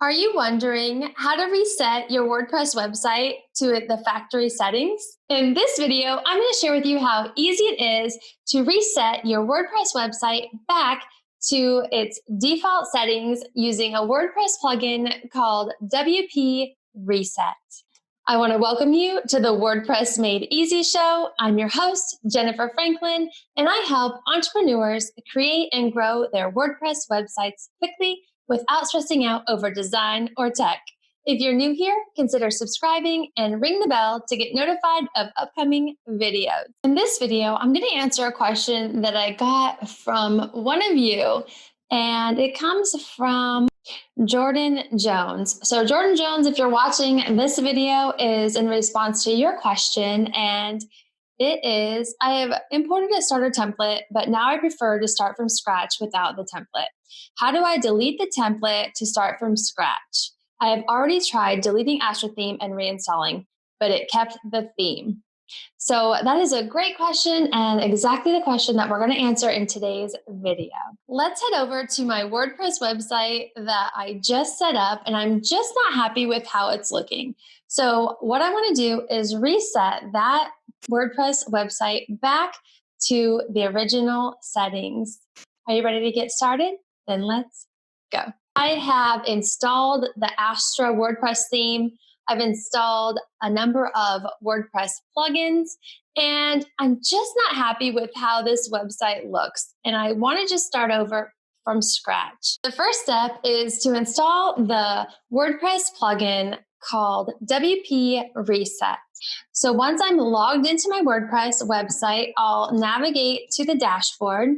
Are you wondering how to reset your WordPress website to the factory settings? In this video, I'm going to share with you how easy it is to reset your WordPress website back to its default settings using a WordPress plugin called WP Reset. I want to welcome you to the WordPress Made Easy show. I'm your host, Jennifer Franklin, and I help entrepreneurs create and grow their WordPress websites quickly without stressing out over design or tech. If you're new here, consider subscribing and ring the bell to get notified of upcoming videos. In this video, I'm going to answer a question that I got from one of you, and it comes from Jordan Jones. So Jordan Jones, if you're watching this video, is in response to your question, and it is, I have imported a starter template, but now I prefer to start from scratch without the template. How do I delete the template to start from scratch? I have already tried deleting Astro Theme and reinstalling, but it kept the theme. So that is a great question and exactly the question that we're going to answer in today's video. Let's head over to my WordPress website that I just set up, and I'm just not happy with how it's looking. So what I want to do is reset that WordPress website back to the original settings. Are you ready to get started? Then let's go. I have installed the Astra WordPress theme. I've installed a number of WordPress plugins, and I'm just not happy with how this website looks. And I want to just start over from scratch. The first step is to install the WordPress plugin called WP Reset. So once I'm logged into my WordPress website, I'll navigate to the dashboard.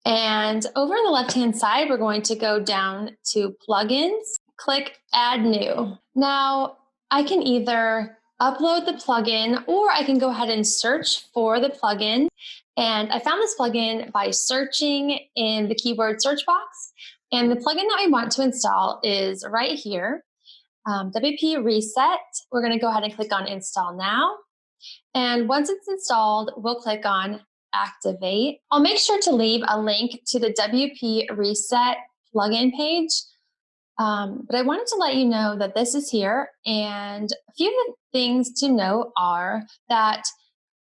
And over on the left-hand side, we're going to go down to plugins, click add new. Now, I can either upload the plugin or I can go ahead and search for the plugin. And I found this plugin by searching in the keyword search box. And the plugin that we want to install is right here, WP Reset. We're going to go ahead and click on install now. And once it's installed, we'll click on activate. I'll make sure to leave a link to the WP Reset plugin page. But I wanted to let you know that this is here, and a few of the things to note are that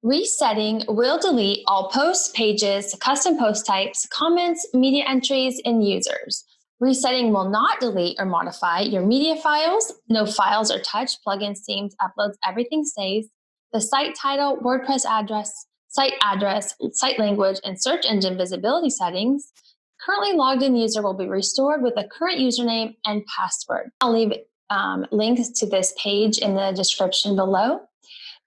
resetting will delete all posts, pages, custom post types, comments, media entries, and users. Resetting will not delete or modify your media files. No files are touched, plugins, themes, uploads, everything stays. The site title, WordPress address, site language, and search engine visibility settings. Currently logged in user will be restored with a current username and password. I'll leave links to this page in the description below.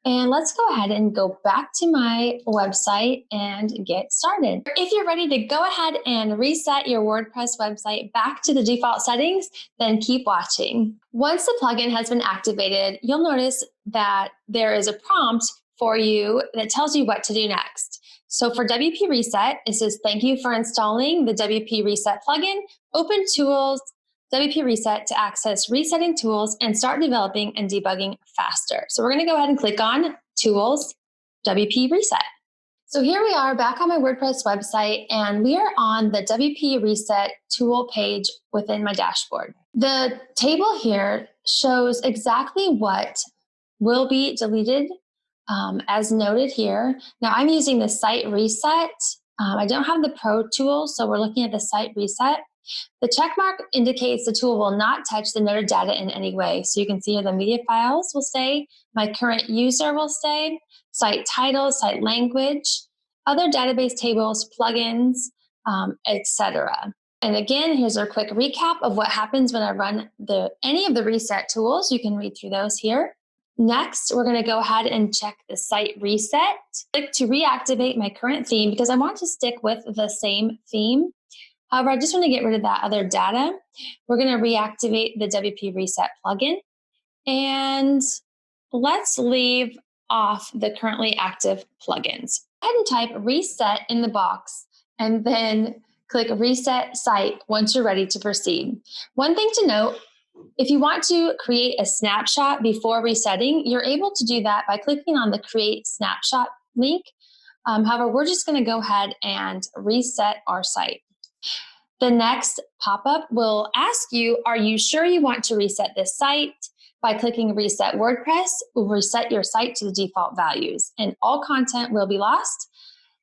And let's go ahead and go back to my website and get started. If you're ready to go ahead and reset your WordPress website back to the default settings, then keep watching. Once the plugin has been activated, you'll notice that there is a prompt for you that tells you what to do next. So for WP Reset, it says, thank you for installing the WP Reset plugin. Open Tools, WP Reset to access resetting tools and start developing and debugging faster. So we're going to go ahead and click on Tools, WP Reset. So here we are back on my WordPress website, and we are on the WP Reset tool page within my dashboard. The table here shows exactly what will be deleted as noted here. Now I'm using the site reset. I don't have the pro tool, so we're looking at the site reset. The check mark indicates the tool will not touch the noted data in any way. So you can see here the media files will stay, my current user will stay, site title, site language, other database tables, plugins, etc. And again, here's a quick recap of what happens when I run any of the reset tools. You can read through those here. Next, we're going to go ahead and check the site reset. Click to reactivate my current theme because I want to stick with the same theme. However, I just want to get rid of that other data. We're going to reactivate the WP Reset plugin. And let's leave off the currently active plugins. Go ahead and type reset in the box and then click reset site once you're ready to proceed. One thing to note, if you want to create a snapshot before resetting, you're able to do that by clicking on the Create Snapshot link. However, we're just going to go ahead and reset our site. The next pop-up will ask you, are you sure you want to reset this site? By clicking Reset WordPress, will reset your site to the default values, and all content will be lost.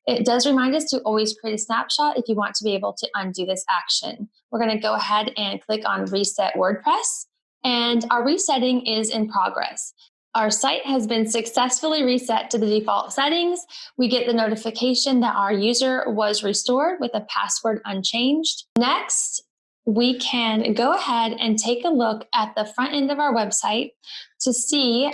It does remind us to always create a snapshot if you want to be able to undo this action. We're going to go ahead and click on Reset WordPress, and our resetting is in progress. Our site has been successfully reset to the default settings. We get the notification that our user was restored with a password unchanged. Next, we can go ahead and take a look at the front end of our website to see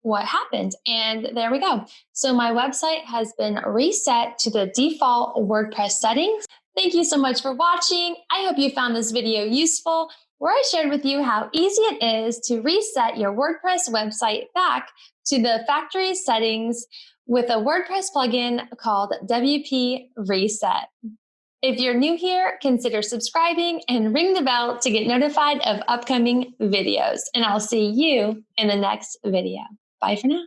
what happened. And there we go. So my website has been reset to the default WordPress settings. Thank you so much for watching. I hope you found this video useful, where I shared with you how easy it is to reset your WordPress website back to the factory settings with a WordPress plugin called WP Reset. If you're new here, consider subscribing and ring the bell to get notified of upcoming videos. And I'll see you in the next video. Bye for now.